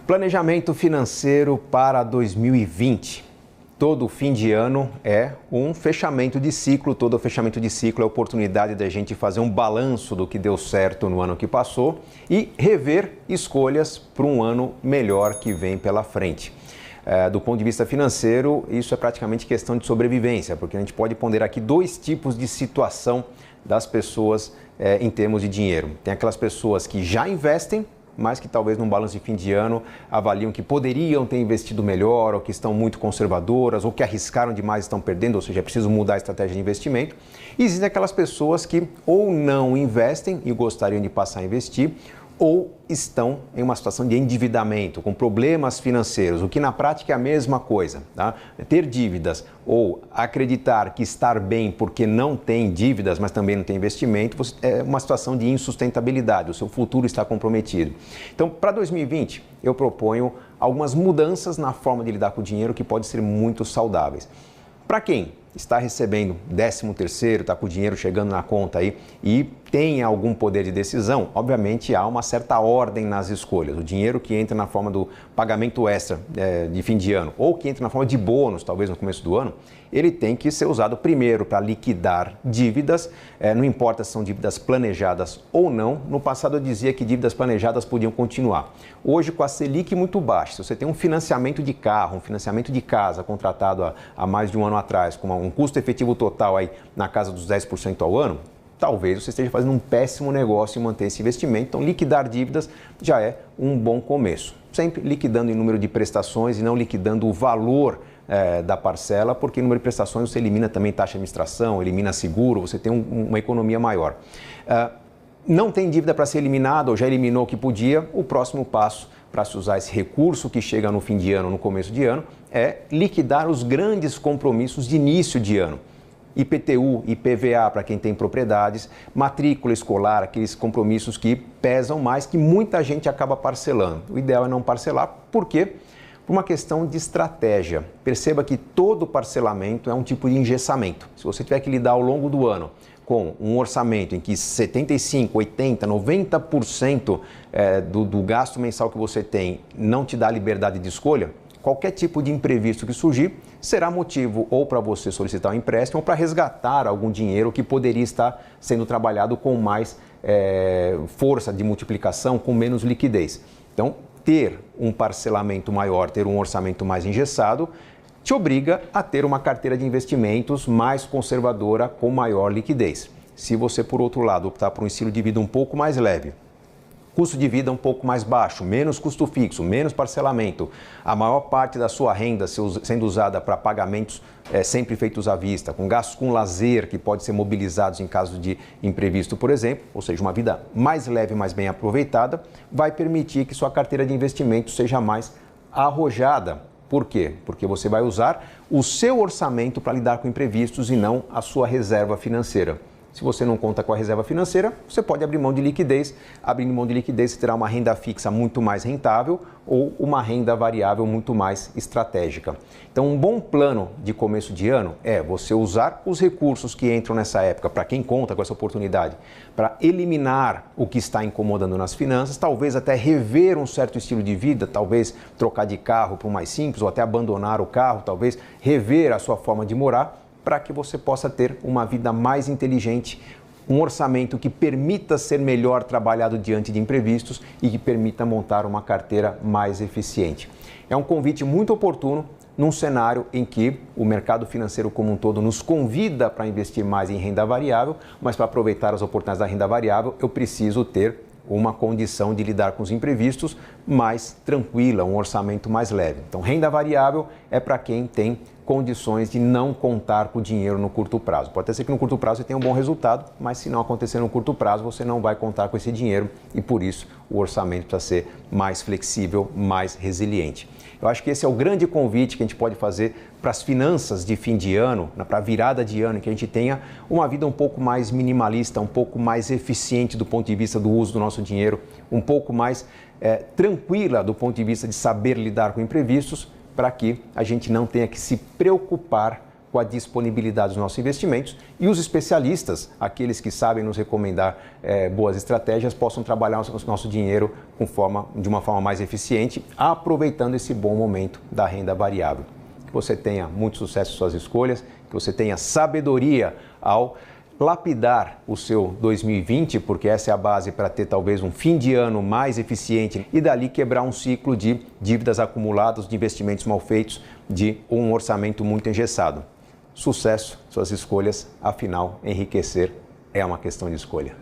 Planejamento financeiro para 2020. Todo fim de ano é um fechamento de ciclo, todo fechamento de ciclo é a oportunidade da gente fazer um balanço do que deu certo no ano que passou e rever escolhas para um ano melhor que vem pela frente. Do ponto de vista financeiro, isso é praticamente questão de sobrevivência, porque a gente pode ponderar aqui dois tipos de situação das pessoas em termos de dinheiro. Tem aquelas pessoas que já investem, mas que talvez num balanço de fim de ano avaliam que poderiam ter investido melhor, ou que estão muito conservadoras, ou que arriscaram demais e estão perdendo, ou seja, é preciso mudar a estratégia de investimento. E existem aquelas pessoas que ou não investem e gostariam de passar a investir, ou estão em uma situação de endividamento, com problemas financeiros, o que na prática é a mesma coisa. Tá? Ter dívidas ou acreditar que estar bem porque não tem dívidas, mas também não tem investimento, é uma situação de insustentabilidade, o seu futuro está comprometido. Então, para 2020, eu proponho algumas mudanças na forma de lidar com o dinheiro que podem ser muito saudáveis. Para quem está recebendo 13º, está com o dinheiro chegando na conta aí e tem algum poder de decisão, obviamente há uma certa ordem nas escolhas. O dinheiro que entra na forma do pagamento extra de fim de ano ou que entra na forma de bônus, talvez no começo do ano, ele tem que ser usado primeiro para liquidar dívidas, não importa se são dívidas planejadas ou não. No passado eu dizia que dívidas planejadas podiam continuar. Hoje, com a Selic muito baixa, se você tem um financiamento de carro, um financiamento de casa contratado há mais de um ano atrás, com um custo efetivo total aí na casa dos 10% ao ano, talvez você esteja fazendo um péssimo negócio em manter esse investimento. Então, liquidar dívidas já é um bom começo. Sempre liquidando em número de prestações e não liquidando o valor da parcela, porque em número de prestações você elimina também taxa de administração, elimina seguro, você tem uma economia maior. Não tem dívida para ser eliminada ou já eliminou o que podia, o próximo passo para se usar esse recurso que chega no fim de ano, no começo de ano, é liquidar os grandes compromissos de início de ano. IPTU, IPVA para quem tem propriedades, matrícula escolar, aqueles compromissos que pesam mais, que muita gente acaba parcelando. O ideal é não parcelar, por quê? Por uma questão de estratégia. Perceba que todo parcelamento é um tipo de engessamento. Se você tiver que lidar ao longo do ano com um orçamento em que 75%, 80%, 90% do gasto mensal que você tem não te dá liberdade de escolha, qualquer tipo de imprevisto que surgir será motivo ou para você solicitar um empréstimo ou para resgatar algum dinheiro que poderia estar sendo trabalhado com mais força de multiplicação, com menos liquidez. Então, ter um parcelamento maior, ter um orçamento mais engessado, te obriga a ter uma carteira de investimentos mais conservadora com maior liquidez. Se você, por outro lado, optar por um estilo de vida um pouco mais leve, custo de vida um pouco mais baixo, menos custo fixo, menos parcelamento, a maior parte da sua renda sendo usada para pagamentos sempre feitos à vista, com gastos com lazer que podem ser mobilizados em caso de imprevisto, por exemplo, ou seja, uma vida mais leve, mais bem aproveitada, vai permitir que sua carteira de investimentos seja mais arrojada. Por quê? Porque você vai usar o seu orçamento para lidar com imprevistos e não a sua reserva financeira. Se você não conta com a reserva financeira, você pode abrir mão de liquidez. Abrindo mão de liquidez, você terá uma renda fixa muito mais rentável ou uma renda variável muito mais estratégica. Então, um bom plano de começo de ano é você usar os recursos que entram nessa época, para quem conta com essa oportunidade, para eliminar o que está incomodando nas finanças, talvez até rever um certo estilo de vida, talvez trocar de carro para um mais simples ou até abandonar o carro, talvez rever a sua forma de morar, para que você possa ter uma vida mais inteligente, um orçamento que permita ser melhor trabalhado diante de imprevistos e que permita montar uma carteira mais eficiente. É um convite muito oportuno num cenário em que o mercado financeiro como um todo nos convida para investir mais em renda variável, mas para aproveitar as oportunidades da renda variável, eu preciso ter uma condição de lidar com os imprevistos mais tranquila, um orçamento mais leve. Então, renda variável é para quem tem condições de não contar com o dinheiro no curto prazo. Pode até ser que no curto prazo você tenha um bom resultado, mas se não acontecer no curto prazo, você não vai contar com esse dinheiro e por isso o orçamento precisa ser mais flexível, mais resiliente. Eu acho que esse é o grande convite que a gente pode fazer para as finanças de fim de ano, para a virada de ano, que a gente tenha uma vida um pouco mais minimalista, um pouco mais eficiente do ponto de vista do uso do nosso dinheiro, um pouco mais tranquila do ponto de vista de saber lidar com imprevistos, para que a gente não tenha que se preocupar com a disponibilidade dos nossos investimentos e os especialistas, aqueles que sabem nos recomendar boas estratégias, possam trabalhar o nosso dinheiro de uma forma mais eficiente, aproveitando esse bom momento da renda variável. Que você tenha muito sucesso em suas escolhas, que você tenha sabedoria ao lapidar o seu 2020, porque essa é a base para ter talvez um fim de ano mais eficiente e dali quebrar um ciclo de dívidas acumuladas, de investimentos mal feitos, de um orçamento muito engessado. Sucesso, suas escolhas, afinal, enriquecer é uma questão de escolha.